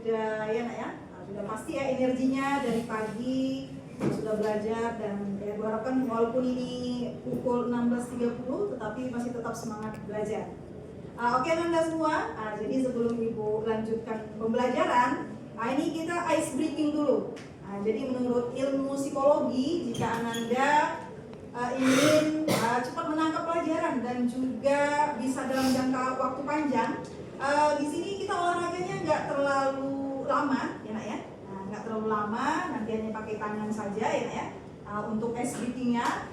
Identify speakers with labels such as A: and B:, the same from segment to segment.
A: sudah ya nak ya, sudah pasti ya energinya dari pagi sudah belajar dan ya gue harapkan walaupun ini pukul 16.30 tetapi masih tetap semangat belajar. Oke Anda semua, jadi sebelum Ibu lanjutkan pembelajaran, ini kita ice breaking dulu. Jadi menurut ilmu psikologi, jika Ananda ingin cepat menangkap pelajaran dan juga bisa dalam jangka waktu panjang, di sini kita olahraganya nggak terlalu lama, ya nak ya. Nggak terlalu lama, nanti hanya pakai tangan saja ya nak ya. Untuk ice breaking-nya,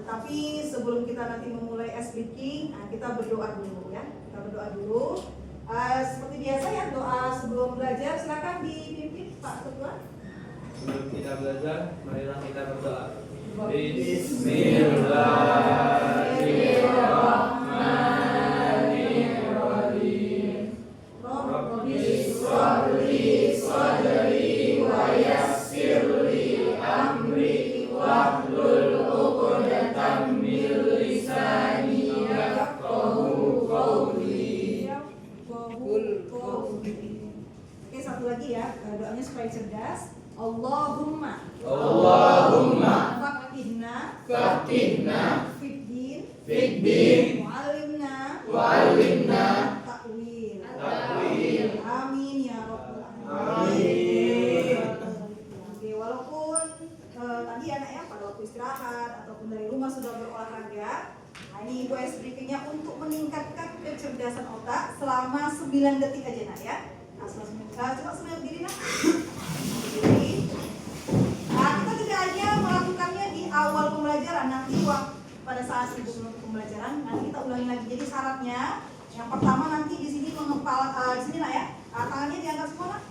A: tetapi sebelum kita nanti memulai ice breaking, kita berdoa dulu ya. Kita berdoa dulu. Seperti biasa ya, doa sebelum belajar. Silakan dipimpin Pak Ketua.
B: Sebelum kita belajar, marilah kita berdoa. Bismillahirrahmanirrahim. Rabbi sholli sadri wa yassirli amri wahlul 'uqdatam min lisani yafqahu qawli.
A: Oke, satu lagi ya, doanya supaya cerdas. Allahumma Fakihna Fiddin Wa'alimna Ta'wil. Amin ya Rabbal Alamin. Oke, walaupun tadi anak ya pada waktu istirahat ataupun dari rumah sudah berolahraga, ini ibu ice breaking-nya untuk meningkatkan kecerdasan otak selama 9 detik aja nak ya. Coba semuanya berdiri nak. Berdiri. Kita tidak hanya melakukannya di awal pembelajaran, nanti pada saat ibu menutup pembelajaran nanti kita ulangi lagi. Jadi syaratnya yang pertama nanti di sini mengepal di sini nak ya, tangannya diangkat semua nak.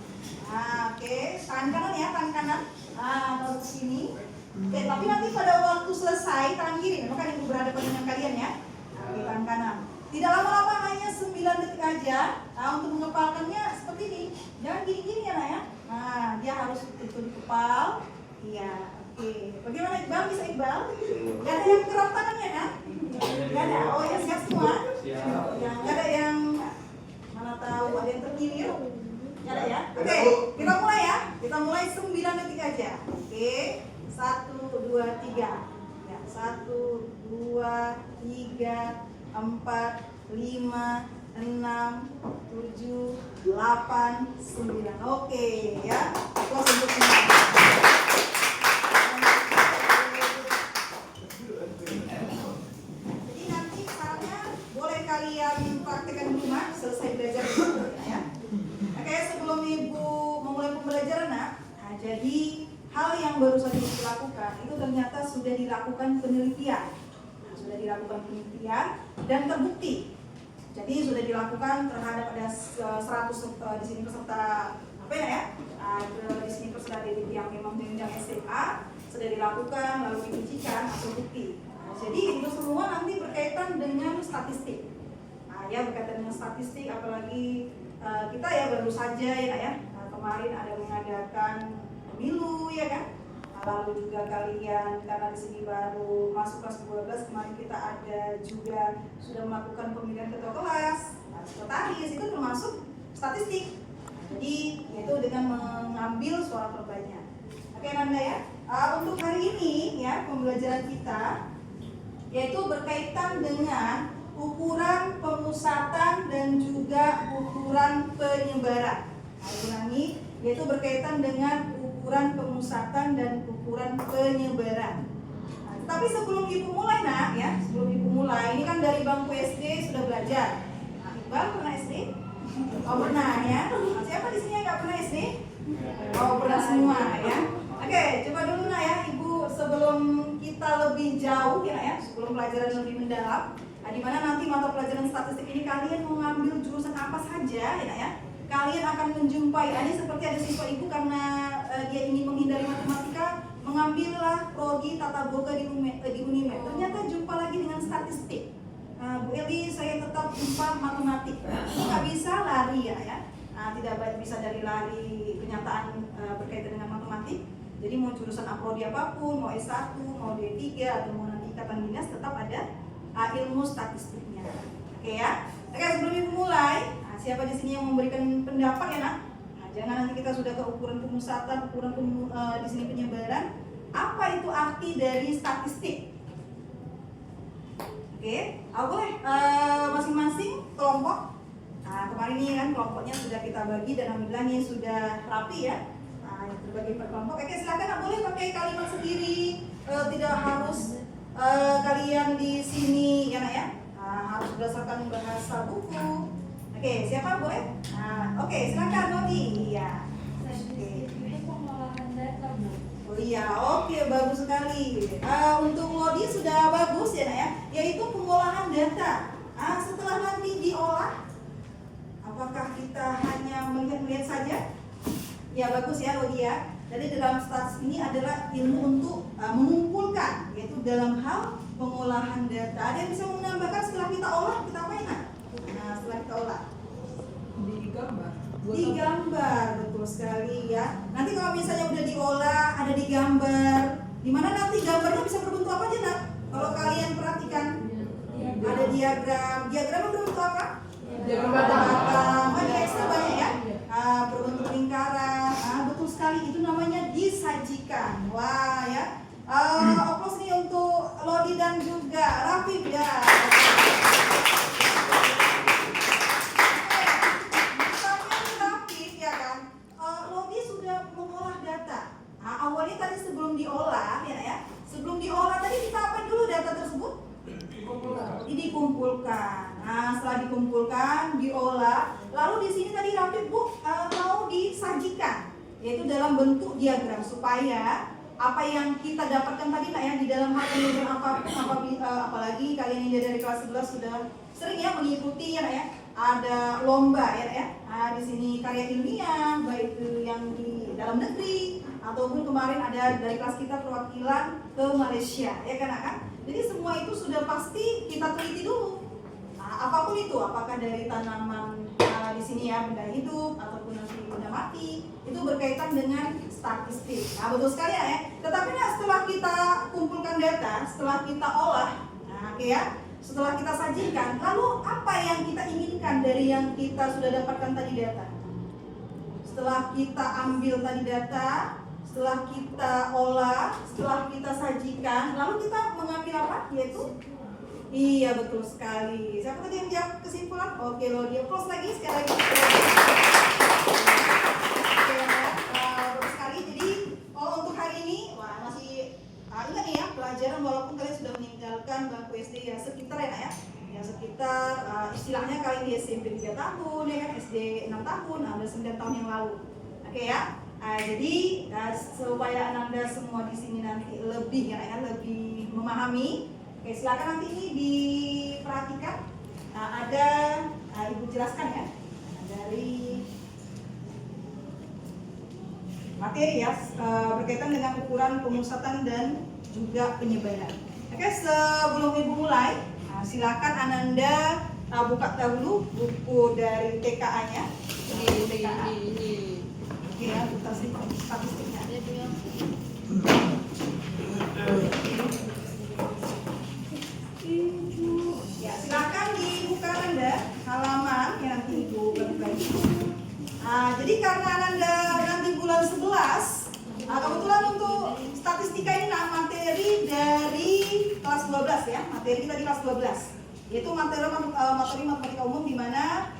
A: Oke, tangan kanan ya, tangan kanan. Taruh ke sini. Oke, tapi nanti pada waktu selesai tangan kiri, maka ibu berhadapan dengan kalian ya. Oke, tangan kanan. Tidak lama-lama, hanya 9 detik aja. Untuk mengepalkannya seperti ini. Jangan gini-gini ya nak ya. Dia harus itu dikepal. Iya, oke. Bagaimana Iqbal? Bisa Iqbal? Gak ada yang gerak tangannya kan? Gak ada. Oh ya, siap semua? Yang gak ada yang mana tahu ada yang terkilir? Gak ada ya? Oke, kita mulai ya. Kita mulai 9 detik aja. Oke, 1, 2, 3. Ya, 1, 2, 3, 4, 5, 6, 7, 8, 9. Oke ya. Close untuk semua. Jadi nanti sarannya boleh kalian praktekkan di rumah selesai belajar ya. Oke, sebelum ibu memulai pembelajaran nak, jadi hal yang baru saja dilakukan itu ternyata sudah dilakukan penelitian. Sudah dilakukan penelitian dan terbukti. Jadi sudah dilakukan terhadap ada 100 di sini peserta apa ya? Di sini peserta didik yang memang jenjang SMA sudah dilakukan lalu diujikan atau bukti. Jadi itu semua nanti berkaitan dengan statistik. Ya berkaitan dengan statistik, apalagi kita ya baru saja ya kemarin ada mengadakan pemilu ya kan. Lalu juga kalian karena di sini baru masuk kelas 12, kemarin kita ada juga sudah melakukan pemilihan ketua kelas, sekretaris, itu termasuk statistik. Jadi yaitu dengan mengambil suara terbanyak. Oke Nanda ya. Untuk hari ini ya pembelajaran kita yaitu berkaitan dengan ukuran pemusatan dan juga ukuran penyebaran. Ulangi, yaitu berkaitan dengan ukuran pemusatan dan ukuran penyebaran. Tapi sebelum ibu mulai nak ya, sebelum ibu mulai, ini kan dari bangku SD sudah belajar. Iqbal pernah SD? Oh pernah ya. Siapa di sini yang nggak pernah SD? Oh pernah semua ya. Oke, coba dulu nak ya ibu sebelum kita lebih jauh ya, sebelum pelajaran lebih mendalam. Di mana nanti mata pelajaran statistik ini kalian mau ngambil jurusan apa saja ya. Kalian akan menjumpai, ini seperti ada siswa ibu karena dia ingin menghindari matematika, mengambillah prodi tata boga di Unimed. Ternyata jumpa lagi dengan statistik. Bu Eli, saya tetap jumpa matematik. Nggak bisa lari ya. Tidak bisa dari lari kenyataan berkaitan dengan matematik. Jadi mau jurusan prodi apapun, mau S1, mau D3 atau mau nanti ikatan dinas, tetap ada ilmu statistiknya. Oke ya. Oke, sebelum ibu mulai, siapa di sini yang memberikan pendapat ya nak? jangan nanti kita sudah ke ukuran pemusatan, di sini penyebaran. Apa itu arti dari statistik? Oke, boleh masing-masing kelompok. Nah, kemarin ini kan kelompoknya sudah kita bagi dan alhamdulillah ini sudah rapi ya. Nah, terbagi per kelompok. Oke, silakan boleh pakai kalimat sendiri, tidak harus kalian di sini ya nak ya. Harus berdasarkan bahasa buku. Oke, siapa boleh? Oke, silakan Nodi. Iya.
C: Itu pengolahan data, Bu.
A: Oh iya, oke, bagus sekali. Untuk Lodi sudah bagus ya nak ya, yaitu pengolahan data. Setelah nanti diolah, apakah kita hanya melihat-lihat saja? Ya bagus ya Lodi ya. Jadi dalam statistik ini adalah ilmu untuk mengumpulkan, yaitu dalam hal pengolahan data. Ada yang bisa menambahkan setelah kita olah, kita apain nak? Setelah kita olah digambar, betul sekali ya. Nanti kalau misalnya udah diolah, ada digambar, dimana nanti gambarnya bisa berbentuk apa aja nak? Kalau kalian perhatikan, ada diagram berbentuk apa?
B: Diagram
A: batang. Di Excel banyak ya. Berbentuk lingkaran. Betul sekali, itu namanya disajikan. Wah ya. Oplos nih untuk Lodi dan juga Rafif ya. Awalnya tadi sebelum diolah ya, sebelum diolah tadi kita apa dulu data tersebut? Dikumpulkan. Setelah dikumpulkan, diolah, lalu di sini tadi Rafif mau disajikan, yaitu dalam bentuk diagram supaya apa yang kita dapatkan tadi ya di dalam hal penelitian apalagi kalian ini dari kelas 11 sudah sering ya mengikuti ya, ada lomba ya. Di sini karya ilmiah baik itu yang di dalam negeri ataupun kemarin ada dari kelas kita perwakilan ke Malaysia ya kan. Jadi semua itu sudah pasti kita teliti dulu. Apapun itu, apakah dari tanaman di sini ya benda hidup ataupun nanti benda mati, itu berkaitan dengan statistik. Betul sekali ya. Tetapi setelah kita kumpulkan data, setelah kita olah, setelah kita sajikan, lalu apa yang kita inginkan dari yang kita sudah dapatkan tadi data? Setelah kita ambil tadi data, setelah kita olah, setelah kita sajikan, lalu kita mengambil apa? Yaitu iya betul sekali. Siapa tadi yang jawab kesimpulan? Oke loh, dia close lagi sekali lagi. Betul sekali. Jadi untuk hari ini, masih ingat nih ya pelajaran walaupun kalian sudah meninggalkan bangku SD ya sekitar ya. Ya sekitar istilahnya kalian di SMP 3 tahun ya kan, SD 6 tahun, ada 9 tahun yang lalu. Oke ya. Jadi supaya Anda semua di sini nanti lebih lebih memahami. Oke, silakan nanti ini diperhatikan. Ada Ibu jelaskan ya dari materi ya berkaitan dengan ukuran pemusatan dan juga penyebaran. Oke, sebelum Ibu mulai, silakan Ananda buka dahulu buku dari TKA-nya. Ini. Oke ya, statistiknya. Ya, silakan dibuka Ananda halaman yang nanti Ibu buka. Jadi karena Ananda nanti bulan 11, kebetulan untuk statistika ini materi dari kelas 12 ya, materi kita di kelas 12, yaitu materi matematika umum di mana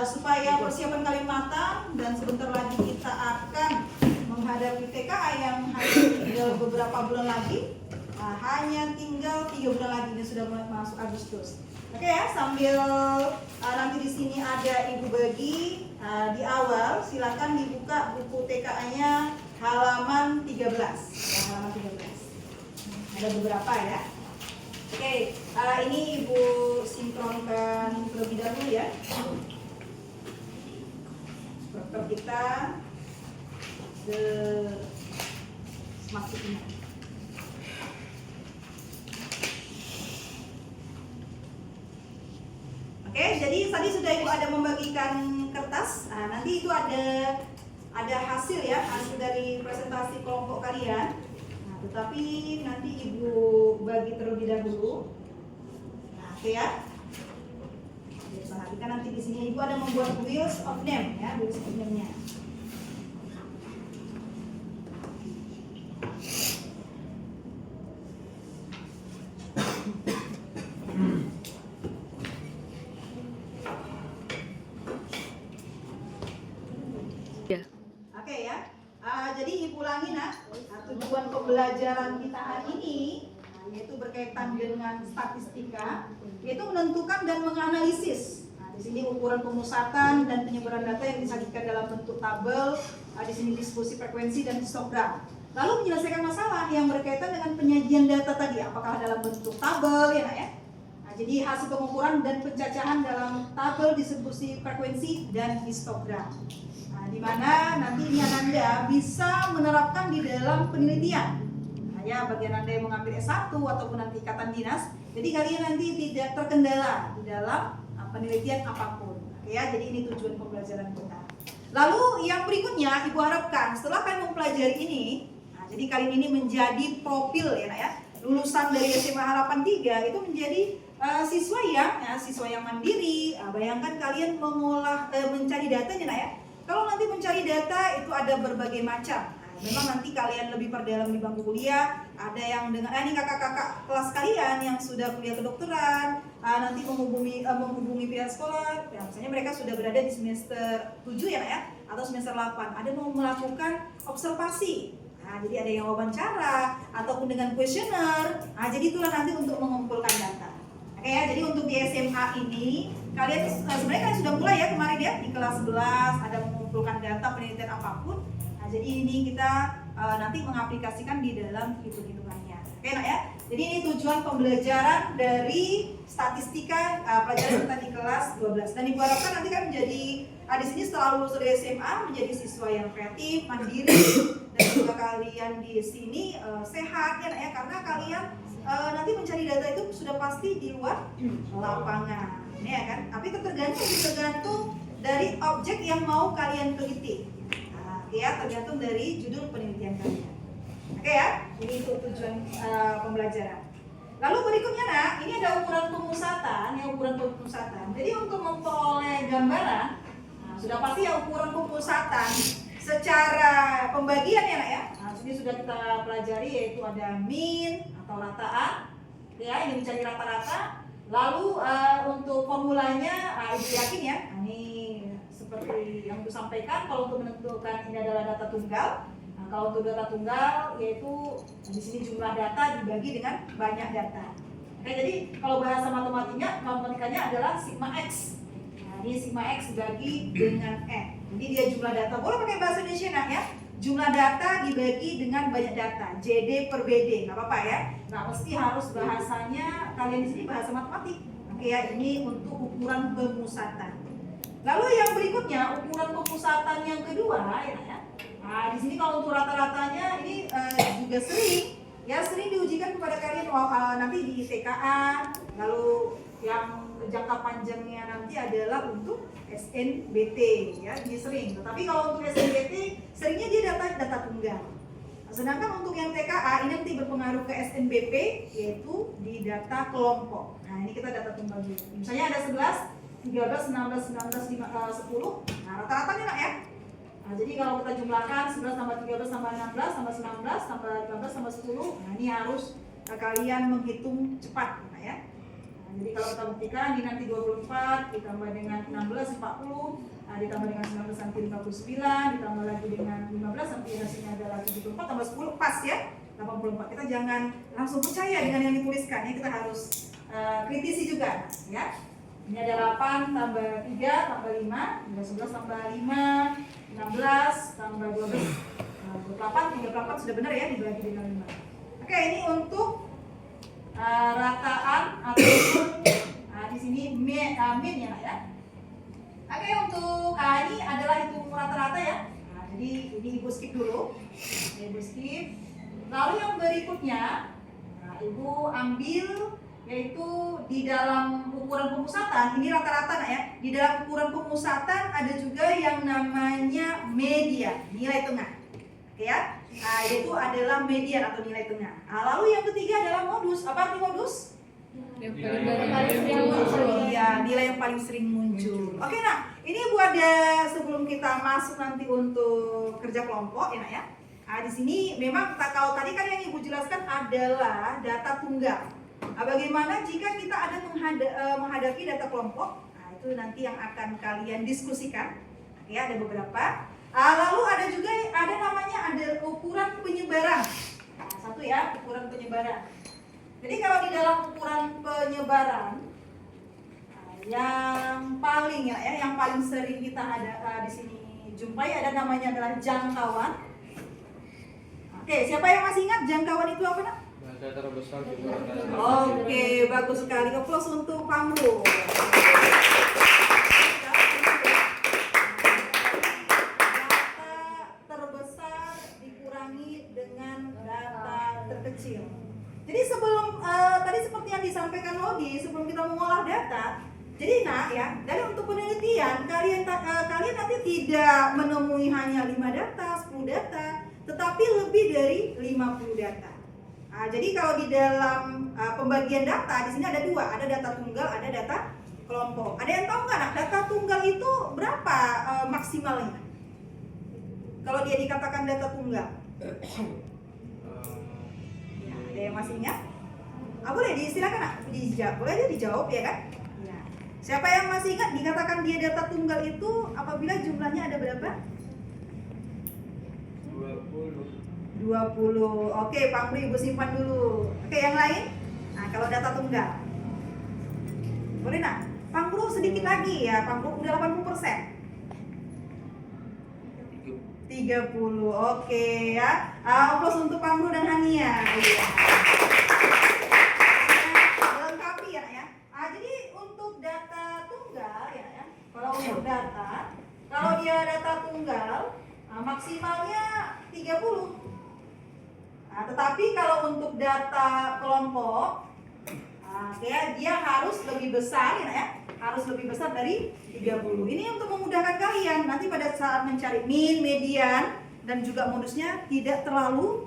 A: supaya persiapan kalian matang dan sebentar lagi kita akan menghadapi TKA yang hanya tinggal beberapa bulan lagi. Hanya tinggal 3 bulan lagi, ini sudah mulai masuk Agustus. Oke ya, sambil nanti di sini ada Ibu bagi di awal, silakan dibuka buku TKA-nya halaman 13. Ya, halaman 13. Ada beberapa ya. Oke, ini Ibu sinkronkan terlebih dahulu ya. Struktur kita masuk ini. Oke, jadi tadi sudah Ibu ada membagikan kertas. Nanti itu ada hasil ya, hasil dari presentasi kelompok kalian. Tetapi nanti Ibu bagi terlebih dahulu. Oke ya. Perhatikan nanti di sini Ibu ada membuat wheels of name ya, wheels of name-nya. Oke ya. Jadi Ibu ulangi nak, tujuan pembelajaran kita hari ini yaitu berkaitan dengan statistika, yaitu menentukan dan menganalisis. Di sini ukuran pemusatan dan penyebaran data yang disajikan dalam bentuk tabel, di sini diskusi frekuensi dan histogram. Lalu menyelesaikan masalah yang berkaitan dengan penyajian data tadi, apakah dalam bentuk tabel ya nak ya. Jadi hasil pengukuran dan pencacahan dalam tabel distribusi frekuensi dan histogram. Di mana nantinya Anda bisa menerapkan di dalam penelitian. Ya, bagian Anda yang mengambil S1 ataupun nanti ikatan dinas, jadi kalian nanti tidak terkendala di dalam penelitian apapun. Oke ya, jadi ini tujuan pembelajaran kita. Lalu yang berikutnya Ibu harapkan setelah kalian mempelajari ini, jadi kalian ini menjadi profil ya nak ya, lulusan dari SMA Harapan 3 itu menjadi siswa yang mandiri. Bayangkan kalian mencari datanya nak ya. Kalau nanti mencari data itu ada berbagai macam. Memang nanti kalian lebih perdalam di bangku kuliah. Ada yang dengan ini kakak-kakak kelas kalian yang sudah kuliah kedokteran, nanti menghubungi pihak sekolah. Ya, misalnya mereka sudah berada di semester 7 ya nak ya, atau semester 8. Ada mau melakukan observasi. Jadi ada yang wawancara ataupun dengan kuesioner. Jadi itulah nanti untuk mengumpulkan data. Oke ya, jadi untuk di SMA ini kalian sebenarnya kan sudah mulai ya kemarin ya di kelas 11 ada mengumpulkan data penelitian apapun. Jadi ini kita nanti mengaplikasikan di dalam hitung-hitungannya. Oke nak ya. Jadi ini tujuan pembelajaran dari statistika pelajaran kita di kelas 12. Dan Ibu harapkan nanti kan menjadi di sini setelah lulus dari SMA menjadi siswa yang kreatif, mandiri, dan juga kalian di sini sehat ya nak ya, karena kalian nanti mencari data itu sudah pasti di luar lapangan, ini ya kan? Tapi tergantung dari objek yang mau kalian teliti, ya tergantung dari judul penelitian kalian. Oke ya, ini itu tujuan pembelajaran. Lalu berikutnya nak, ini ada ukuran pemusatan, Jadi untuk memperoleh gambaran, sudah pasti ya ukuran pemusatan secara pembagian ya nak ya. Ini sudah kita pelajari yaitu ada mean atau rataan, ya ini mencari rata-rata. Lalu untuk formulanya Ibu yakin ya, ini seperti yang Ibu sampaikan kalau untuk menentukan ini adalah data tunggal. Kalau untuk data tunggal yaitu di sini jumlah data dibagi dengan banyak data. Oke, jadi kalau bahasa matematikanya adalah sigma x. Ini sigma x dibagi dengan n. Jadi dia jumlah data. Boleh pakai bahasa Indonesia nak ya? Jumlah data dibagi dengan banyak data, JD per BD, nggak apa-apa ya. Nah, mesti harus bahasanya kalian di sini bahasa matematik. Oke ya, ini untuk ukuran pemusatan. Lalu yang berikutnya ukuran pemusatan yang kedua ya. Di sini kalau untuk rata-ratanya ini juga sering diujikan kepada kalian nanti di TKA. Lalu yang jangka panjangnya nanti adalah untuk SNBT ya, ini sering. Tetapi kalau untuk SNBT seringnya dia data tunggal. Sedangkan untuk yang TKA ini nanti berpengaruh ke SNBP yaitu di data kelompok. Nah, ini kita data tunggal dulu. Misalnya ada 11, 13, 16, 19, 10. Nah, rata-ratanya nak ya. Nah, jadi kalau kita jumlahkan 11 tambah 13 tambah 16 tambah 19 tambah 15 tambah 10. Nah, ini harus kalian menghitung cepat ya. Jadi kalau kita buktikan ini nanti 24 ditambah dengan 16 40, ditambah dengan 19 nanti 59, ditambah lagi dengan 15 nanti hasilnya adalah 74 tambah 10 pas ya 84. Kita jangan langsung percaya dengan yang dituliskan ya, kita harus kritisi juga ya. Ini ada 8 tambah 3 tambah 5, 11 tambah 5, 16 tambah 12, 38 sudah benar ya dibagi dengan 5. Oke, ini untuk rataan ataupun di sini min ya nak ya. Oke, untuk ini adalah hitung rata-rata ya. Jadi ini Ibu skip dulu. Ibu skip. Lalu yang berikutnya Ibu ambil yaitu di dalam ukuran pemusatan ini rata-rata nak ya. Di dalam ukuran pemusatan ada juga yang namanya median, nilai tengah. Oke ya. Yaitu adalah median atau nilai tengah. Lalu yang ketiga adalah modus. Apa arti modus? Nilai yang paling sering muncul. Oke, nah ini Ibu ada sebelum kita masuk nanti untuk kerja kelompok ya nak ya. Di sini memang kalau tadi kan yang Ibu jelaskan adalah data tunggal. Bagaimana jika kita ada menghadapi data kelompok? Itu nanti yang akan kalian diskusikan. Oke, ada beberapa. Lalu ada juga di dalam ukuran penyebaran, yang paling yang paling sering kita ada di sini jumpai ada namanya adalah jangkauan. Oke, siapa yang masih ingat jangkauan itu apa nak?
B: Data terbesar di luar data.
A: Oke, bagus sekali. Aplaus untuk Pamru. Data terbesar dikurangi dengan data terkecil. Jadi sebelum tadi seperti yang disampaikan Lodi, sebelum kita mengolah data, jadi dari untuk penelitian kalian nanti tidak menemui hanya 5 data, 10 data, tetapi lebih dari 50 data. Jadi kalau di dalam pembagian data di sini ada 2, ada data tunggal, ada data kelompok. Ada yang tahu nggak nak, data tunggal itu berapa maksimalnya? Kalau dia dikatakan data tunggal, ada yang masih ingat? Boleh silakan nak, boleh dia dijawab ya kan? Ya. Siapa yang masih ingat dikatakan dia data tunggal itu apabila jumlahnya ada berapa? 20. Oke, Pak Ibu simpan dulu. Oke, yang lain? Nah, kalau data tunggal. Boleh nak? Pak Bro sedikit lagi ya, Pak Bro udah 80%. 30. Oke ya. Aplaus untuk Pak Bro dan Hania. Iya. Lengkapi ya. Jadi untuk data tunggal ya. Kalau untuk data, kalau dia data tunggal, maksimalnya 30. Tetapi kalau untuk data kelompok, dia harus lebih besar harus lebih besar dari 30. Ini untuk memudahkan kalian nanti pada saat mencari min, median, dan juga modusnya tidak terlalu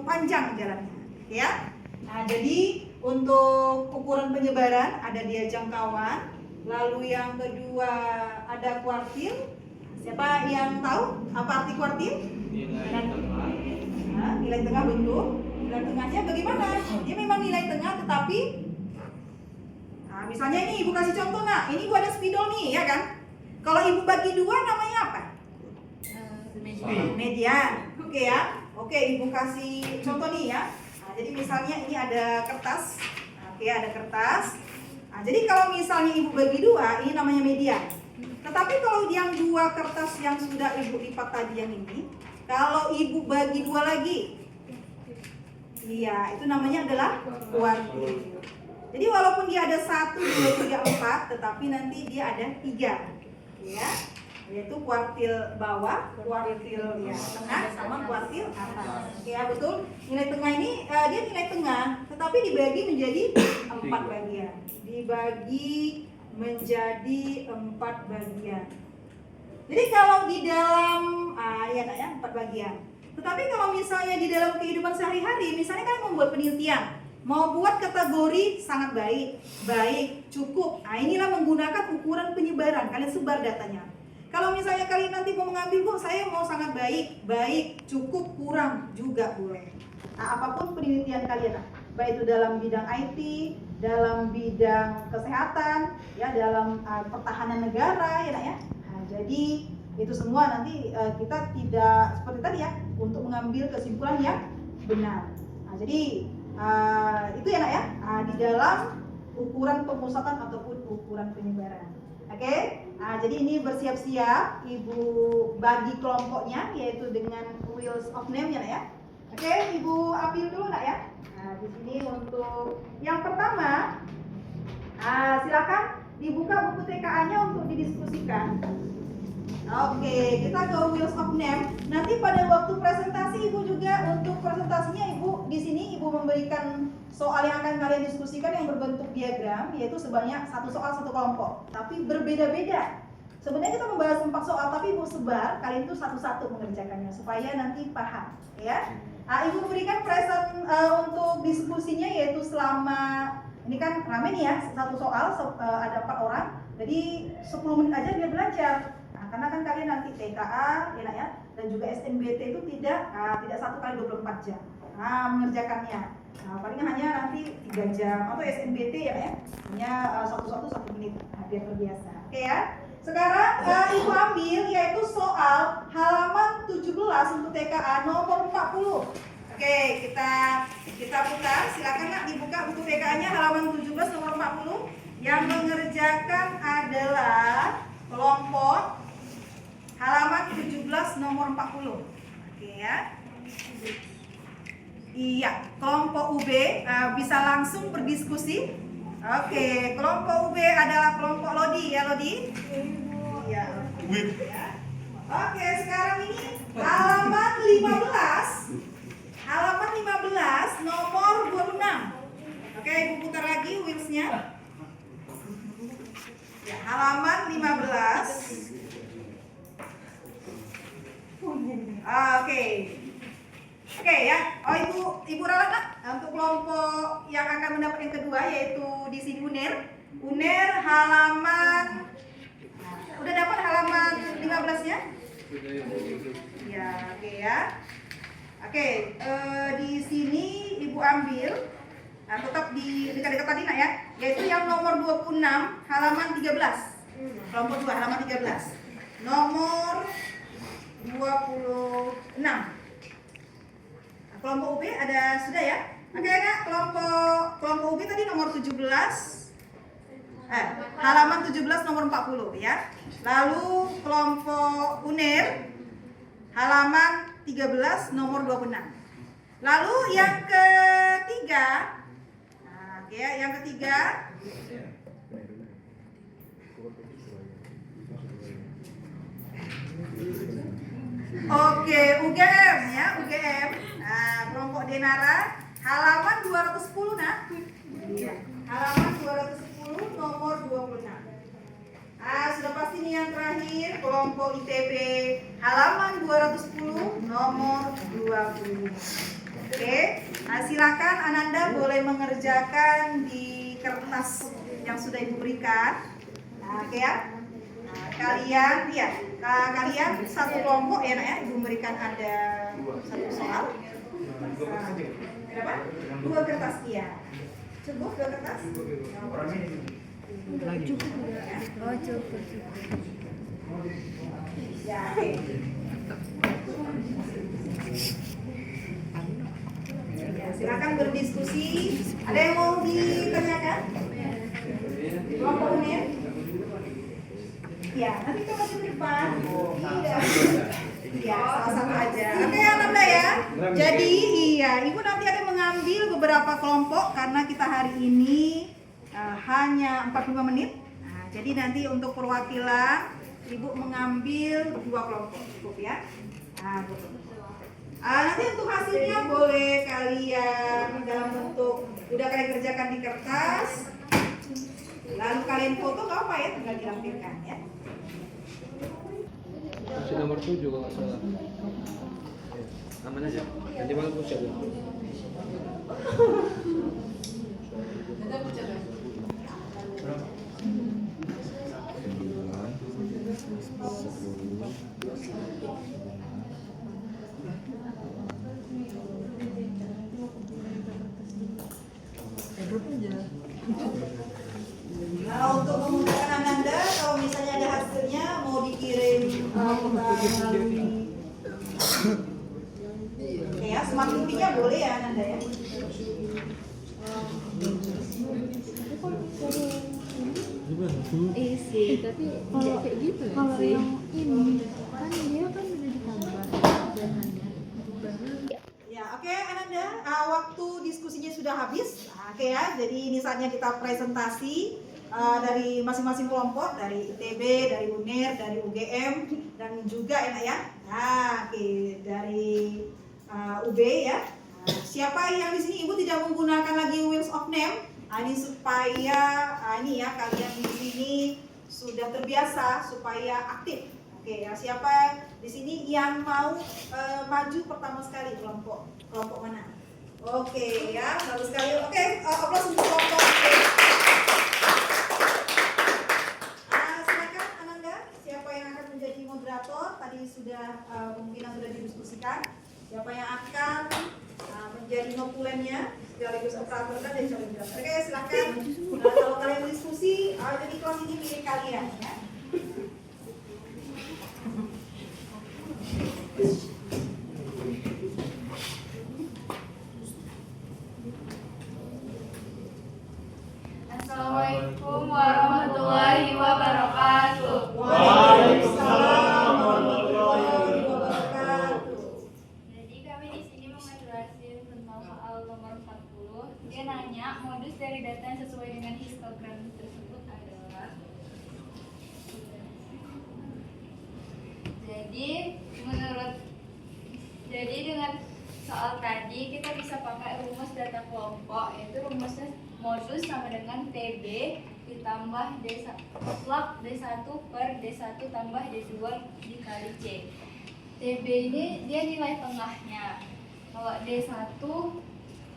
A: panjang jalannya, ya. Jadi untuk ukuran penyebaran ada dia jangkauan, lalu yang kedua ada kuartil. Siapa yang tahu apa arti kuartil? Nilai tengah betul. Nilai tengahnya bagaimana? Dia memang nilai tengah, tetapi misalnya ini ibu kasih contoh nak, ini ibu ada spidol nih ya kan? Kalau ibu bagi 2 namanya apa? Median. Oke ya. Oke, ibu kasih contoh nih ya. Jadi misalnya ini ada kertas. Oke, ada kertas. Jadi kalau misalnya ibu bagi 2, ini namanya median. Tetapi kalau yang 2 kertas yang sudah ibu lipat tadi yang ini, kalau ibu bagi 2 lagi, iya, itu namanya adalah kuartil. Jadi walaupun dia ada 1, 2, 3, 4, tetapi nanti dia ada 3, ya, yaitu kuartil bawah, kuartil tengah, sama kuartil atas. Ya betul. Nilai tengah ini dia nilai tengah, tetapi dibagi menjadi 4 bagian. Dibagi menjadi 4 bagian. Jadi kalau di dalam 4 bagian. Tetapi kalau misalnya di dalam kehidupan sehari-hari, misalnya kalian membuat penelitian, mau buat kategori sangat baik, cukup. Inilah menggunakan ukuran penyebaran. Kalian sebar datanya. Kalau misalnya kalian nanti mau mengambil, saya mau sangat baik, cukup, kurang juga boleh. Apapun penelitian kalian, baik itu dalam bidang IT, dalam bidang kesehatan, ya, dalam pertahanan negara, ya. Jadi itu semua nanti kita tidak seperti tadi ya, untuk mengambil kesimpulan yang benar. Jadi itu ya nak ya, di dalam ukuran pemusatan ataupun ukuran penyebaran. Oke, jadi ini bersiap-siap ibu bagi kelompoknya, yaitu dengan wheels of name ya nak ya. Oke, ibu ambil dulu nak ya. Di sini untuk yang pertama, silakan dibuka buku TKA-nya untuk didiskusikan. Oke, kita ke wheels of name. Nanti pada waktu presentasi ibu juga, untuk presentasinya ibu di sini ibu memberikan soal yang akan kalian diskusikan yang berbentuk diagram, yaitu sebanyak 1 soal 1 kelompok, tapi berbeda-beda. Sebenarnya kita membahas 4 soal, tapi ibu sebar, kalian itu satu-satu mengerjakannya supaya nanti paham, ya. Ibu berikan present untuk diskusinya, yaitu selama ini kan rame nih ya, 1 soal ada 4 orang, jadi 10 menit aja biar belajar. Karena kan kalian nanti TKA ya, dan juga SNBT itu tidak 1 kali 24 jam mengerjakannya. Paling hanya nanti 3 jam, atau SNBT ya, hanya satu 1 menit, biar terbiasa. Oke ya. Sekarang ibu ambil yaitu soal halaman 17 untuk TKA nomor 40. Oke, kita buka. Silakan Nak dibuka buku PK-nya halaman 17 nomor 40. Yang mengerjakan adalah kelompok halaman 17 nomor 40. Oke ya. Iya, kelompok UB bisa langsung berdiskusi. Oke, kelompok UB adalah kelompok Lodi ya Lodi? Iya. Ya. Oke, sekarang ini halaman 15. Halaman 15 nomor 26. Oke, Ibu putar lagi wheels-nya. Ya, halaman 15. Oke ya. Oh Ibu ralat Nak untuk kelompok yang akan mendapat yang kedua yaitu di sini UNER halaman udah dapat halaman 15-nya? Ya, oke ya. Oke, di sini Ibu ambil tetap di dekat-dekat tadi Nak ya, yaitu yang nomor 26 halaman 13. Kelompok 2 halaman 13. Nomor 26. Kelompok UB ada sudah ya? Oke Nak, kelompok UB tadi nomor 17. Halaman 17 nomor 40 ya. Lalu kelompok UNER halaman 13 nomor 26. Lalu yang ketiga, oke ya, yang ketiga oke, UGM ya, UGM. Kelompok Denara halaman 210 Nak. Halaman 210 nomor 26. Sudah pasti nih yang terakhir kelompok ITB halaman 210 nomor 20. Oke, silakan Ananda boleh mengerjakan di kertas yang sudah Ibu berikan. Oke ya. Kalian satu kelompok ya Nak ya. Ibu memberikan ada satu soal. Berapa? 2 kertas iya. Cukup 2 kertas?
C: Cukup. Oh cukup.
A: Ya. Ya, silakan berdiskusi. Ada yang mau ditanyakan? Kelompok UNER? Ya, nanti kita masuk ke depan. Iya. Iya, salah satu aja. Oke, Ananda ya. Jadi, Ibu nanti ada mengambil beberapa kelompok karena kita hari ini hanya 45 menit. Jadi nanti untuk perwakilan Ibu mengambil 2 kelompok cukup ya. Nanti untuk hasilnya boleh kalian dalam bentuk udah kalian kerjakan di kertas. Lalu kalian foto nggak apa ya, tinggal dilampirkan ya.
B: Masih nomor 7 kalau nggak salah. Aman aja. Nanti malam pucat ya.
A: Nah, untuk memudahkan Ananda, kalau misalnya ada hasilnya mau dikirim melalui ya, smart TV-nya boleh ya Ananda ya.
C: Sih, tapi kalau kayak gitu ya. Kalau yang ini kan dia kan udah ditambah bahannya.
A: Ya, oke Ananda, waktu diskusinya sudah habis. Oke ya, jadi ini saatnya kita presentasi dari masing-masing kelompok, dari ITB, dari UNER, dari UGM, dan juga enak ya. Nah, oke, dari UB ya. Siapa yang di sini Ibu tidak menggunakan lagi wheels of name? Ini supaya ini ya kalian di sini sudah terbiasa supaya aktif. Oke ya, siapa di sini yang mau maju pertama sekali kelompok mana? Oke ya, bagus sekali. Oke, aplaus untuk kelompok. Silakan Ananda, siapa yang akan menjadi moderator? Tadi sudah kemungkinan sudah didiskusikan. Siapa yang akan menjadi notulennya sekaligus operator dan calon moderator? Oke, silakan. Kalau kalian berdiskusi, jadi kelas ini milik kalian ya.
C: Dia nanya modus dari data yang sesuai dengan histogram tersebut adalah. Jadi dengan soal tadi kita bisa pakai rumus data kelompok, yaitu rumusnya modus sama dengan TB ditambah D1 log D1 per D1 tambah D2 dikali C. TB ini dia nilai tengahnya. Kalau D1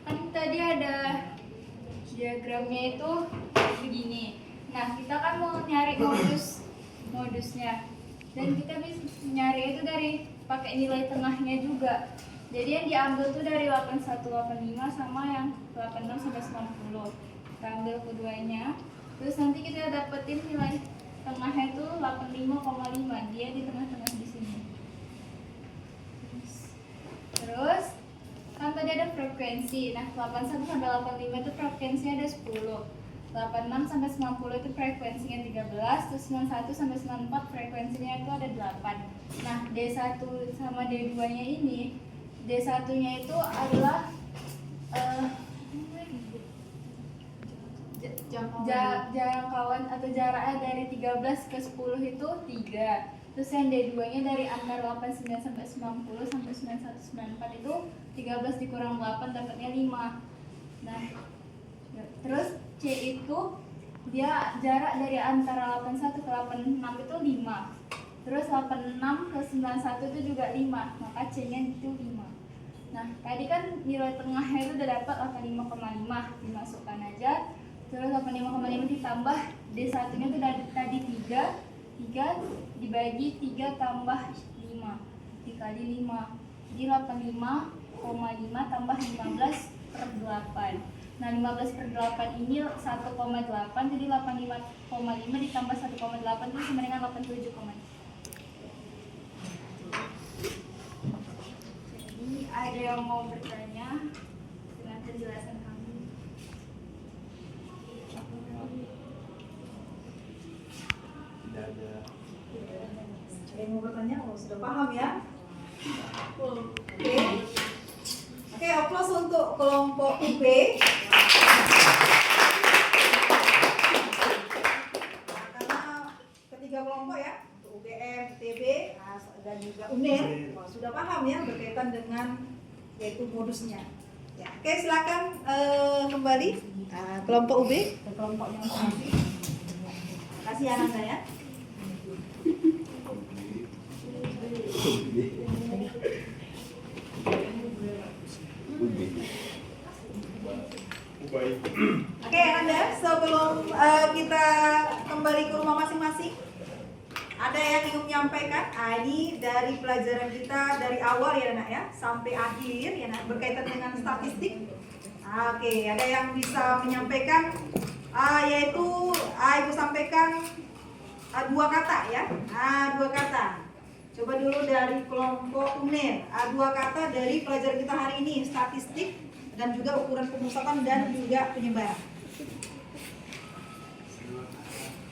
C: kan tadi ada diagramnya itu begini. Nah, kita kan mau nyari modusnya. Dan kita bisa nyari itu dari pakai nilai tengahnya juga. Jadi yang diambil tuh dari 8185 sama yang 86 sampai 90. Kita ambil keduanya. Terus nanti kita dapetin nilai tengahnya itu 85,5. Dia di tengah-tengah di sini. Terus kan tadi ada frekuensi. Nah, 81 sampai 85 itu frekuensinya ada 10. 86 sampai 90 itu frekuensinya 13, terus 91 sampai 94 frekuensinya itu ada 8. Nah, D1 sama D2-nya ini, D1-nya itu adalah jangkauan atau jaraknya dari 13 ke 10 itu 3. Terus yang D2-nya dari antara 89 sampai 90 sampai 91 94 itu 13 dikurang 8 dapatnya 5. Nah, terus C itu dia jarak dari antara 81 ke 86 itu 5. Terus 86 ke 91 itu juga 5, maka C-nya itu 5. Nah, tadi kan nilai tengahnya itu udah dapat 85,5, dimasukkan aja. Terus 85,5 ditambah D1-nya itu tadi 3 dibagi 3 tambah 5 dikali 5. Jadi 85,5 tambah 15 per 8. Nah, 15 per 8 ini 1,8, jadi 85,5 ditambah 1,8 itu sama dengan 87,5. Jadi ada yang mau bertanya dengan penjelasan kami?
B: Tidak ada.
A: Ada yang mau bertanya? Oh, sudah paham ya? Oke. Oke, aplaus untuk kelompok UB. Nah, karena ketiga kelompok ya, untuk UGM, ITB, dan juga UNER, sudah paham ya berkaitan dengan yaitu modusnya. Ya, oke, silakan kembali kelompok UB ke kelompok yang masing-masing. Terima kasih Ananda ya. Oke, Anda, sebelum kita kembali ke rumah masing-masing, ada yang ingin menyampaikan? Ini dari pelajaran kita dari awal ya nak ya, sampai akhir ya nak, berkaitan dengan statistik. Oke, ada yang bisa menyampaikan, yaitu Ibu sampaikan dua kata ya, dua kata. Coba dulu dari kelompok UNER, dua kata dari pelajaran kita hari ini, statistik dan juga ukuran pemusatan dan juga penyebaran.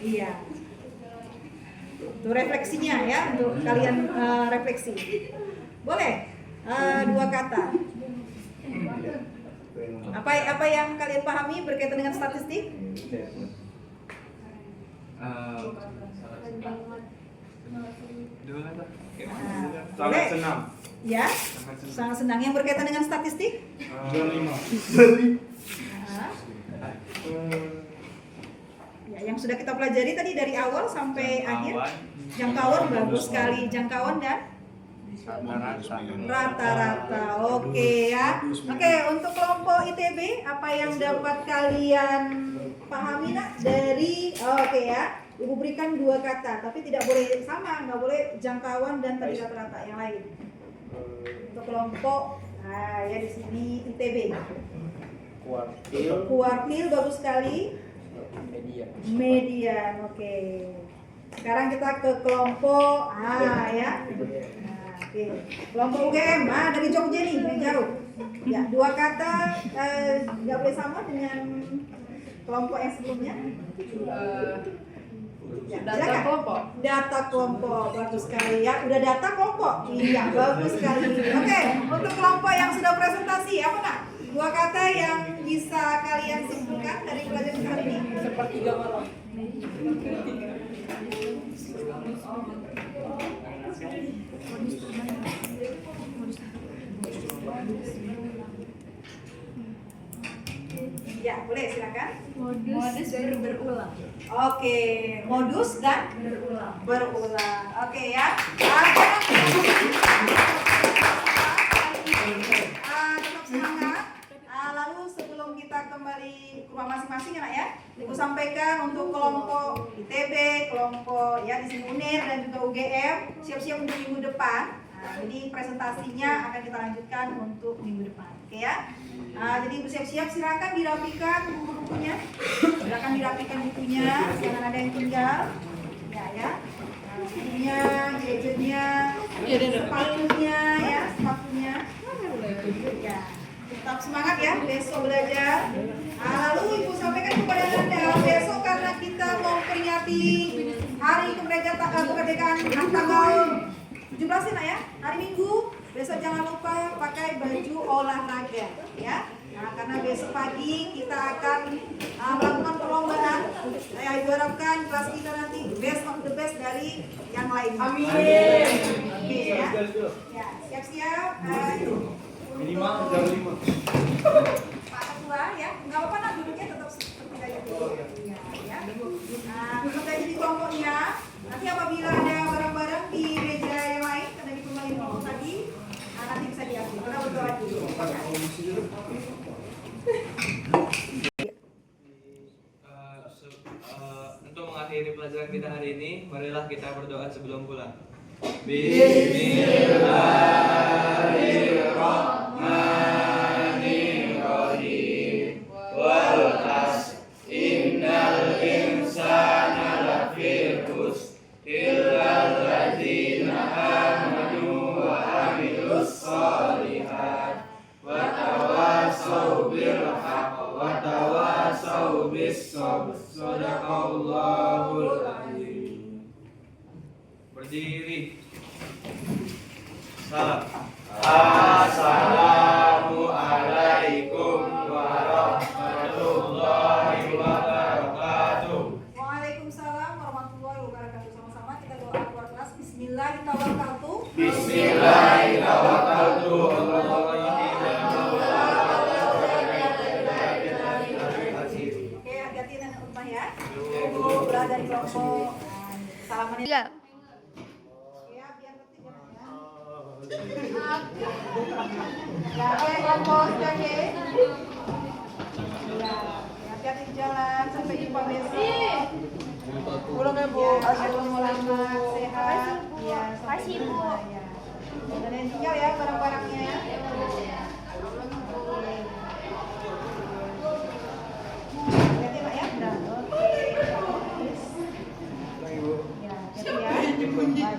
A: Iya. Itu refleksinya ya, untuk kalian refleksi. Boleh? Dua kata. Apa yang kalian pahami berkaitan dengan statistik?
B: Dua kata.
A: Boleh?
B: Sangat senang.
A: Ya, sangat senang. Yang berkaitan dengan statistik?
B: 25.
A: Ya, yang sudah kita pelajari tadi dari awal sampai akhir. Jangkauan bagus sekali. Jangkauan dan rata-rata. Oke ya. Oke, untuk kelompok ITB, apa yang dapat kalian pahami nak dari oke ya. Ibu berikan dua kata, tapi tidak boleh sama, nggak boleh jangkauan dan tadi rata-rata yang lain. Untuk kelompok, ya di sini ITB. Kuartil bagus sekali. Median, oke. Sekarang kita ke kelompok ya. Oke. Kelompok UGM, dari Jogja nih yang jauh. Ya, dua kata nggak boleh sama dengan kelompok yang sebelumnya. Ya, data kelompok. Data kelompok bagus sekali ya. Udah data kelompok. Iya, bagus sekali. Oke, untuk kelompok yang sudah presentasi apa nak? Dua kata yang bisa kalian simpulkan dari pelajaran hari ini.
B: Sepertiga malam.
A: Ya, boleh silakan.
C: Modus berulang.
A: Oke, modus dan berulang. Oke ya. Tetap semangat. Lalu sebelum kita kembali ke rumah masing-masing ya, Ibu sampaikan untuk kelompok ITB, kelompok ya di sini UNER dan juga UGM siap-siap untuk minggu depan. Jadi presentasinya akan kita lanjutkan untuk minggu depan. Oke ya. Jadi bersiap-siap, silakan dirapikan buku-bukunya. Silakan dirapikan bukunya, jangan ada yang tinggal. Ya. Bukunya, gadgetnya, sepatunya ya, sepatunya. Ya. Tetap semangat ya, besok belajar. Lalu Ibu sampaikan kepada Anda, besok karena kita mau peringati Hari Kemerdekaan tanggal 17 ya, hari Minggu. Besok jangan lupa pakai baju olahraga ya. Karena besok pagi kita akan melakukan perlombaan. Ibu harapkan kelas kita nanti best of the best dari yang lain. Amin. Oke ya. Ya, siap-siap.
B: Minimal jam 5.
A: Pak Ketua ya, nggak apa-apa nak duduknya tetap seperti tadi. Ya. Tetap aja di kelompoknya. Nanti apabila ada barang-barang di meja yang lain karena di kembali kelompok tadi, nanti bisa diambil. Kita berdoa dulu.
D: Untuk mengakhiri pelajaran kita hari ini, marilah kita berdoa sebelum pulang. Bismillahirrahmanirrahim. Wal 'ashr innal insana lafi khusr illa alladzina amanu wa 'amilus shalihat wa tawassaw bil haqq wa tawassaw bis sabr. Shadaqallahul azim. Berdiri. Salam. Assalamualaikum warahmatullahi wabarakatuh.
A: Waalaikumsalam warahmatullahi wabarakatuh. Sama-sama kita doa keluar kelas. Bismillahirrahmanirrahim.
D: Bismillahirrahmanirrahim.
A: Oke, hati-hati nenek rumah ya. Ibu berada di kelompok. Salaman ya. Ya, biar tertib ya. Ya, kelompok jaga. Ya, hati-hati di jalan. Sampai jumpa besok. Pulang ya Bu. Assalamualaikum. Sehat. Ya, sampai jumpa ya. Dan yang tinggal ya barang-barangnya. Hati-hati Pak ya. Oke. Ya, hati-hati ya.